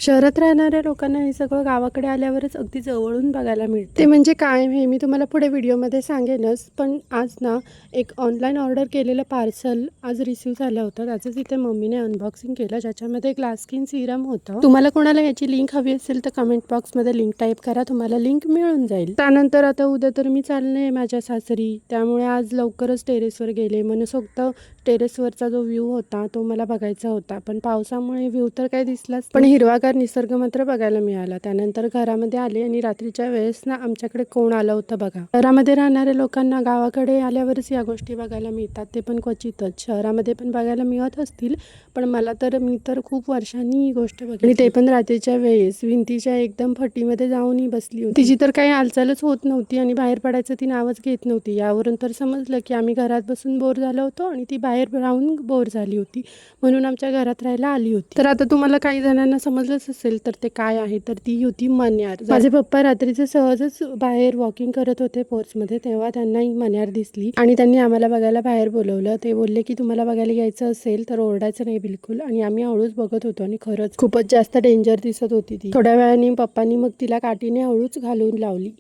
शहरात राहणाऱ्या लोकांना हे सगळं गावाकडे आल्यावरच अगदी जवळून बघायला मिळते. ते म्हणजे काय हे मी तुम्हाला पुढे व्हिडिओमध्ये सांगेनच. पण आज ना एक ऑनलाईन ऑर्डर केलेलं पार्सल आज रिसीव्ह झालं होतं. त्याचंच इथे मम्मीने अनबॉक्सिंग केलं, ज्याच्यामध्ये ग्लास स्किन सिरम होतं. तुम्हाला कोणाला याची लिंक हवी असेल तर कमेंट बॉक्समध्ये लिंक टाईप करा, तुम्हाला लिंक मिळून जाईल. त्यानंतर आता उद्या तर मी चालले माझ्या सासरी, त्यामुळे आज लवकरच टेरेसवर गेले. मनसोक्त टेरेसवरचा जो व्ह्यू होता तो मला बघायचा होता, पण पावसामुळे व्ह्यू तर काही दिसलाच, पण हिरवागार निसर्ग मात्र बघायला मिळाला. त्यानंतर घरामध्ये आले आणि रात्रीच्या वेळेस ना आमच्याकडे कोण आलं होतं बघा. शहरामध्ये राहणाऱ्या लोकांना गावाकडे आल्यावरच या गोष्टी बघायला मिळतात, ते पण क्वचितच. शहरामध्ये पण बघायला मिळत असतील, पण मी तर खूप वर्षांनी ही गोष्ट बघितली, ते पण रात्रीच्या वेळेस भिंतीच्या एकदम फटीमध्ये जाऊनही बसली होती. तिची तर काही हालचालच होत नव्हती आणि बाहेर पडायचं ती नावच घेत नव्हती. यावरून तर समजलं की आम्ही घरात बसून बोर झालो होतो आणि ती बाहेर राहून बोर झाली होती, म्हणून आमच्या घरात राहायला आली होती. तर आता तुम्हाला काही जणांना समजलंच असेल तर ते काय आहे, तर ती होती मण्यार. माझे पप्पा रात्रीचे सहजच बाहेर वॉकिंग करत होते पोर्चमध्ये, तेव्हा त्यांना ही मण्यार दिसली आणि त्यांनी आम्हाला बघायला बाहेर बोलवलं. ते बोलले की तुम्हाला बघायला यायचं असेल तर ओरडायचं नाही बिलकुल. आणि आम्ही हळूच बघत होतो आणि खरंच खूपच जास्त डेंजर दिसत होती ती. थोड्या वेळाने पप्पांनी मग तिला काठीने हळूच घालून लावली.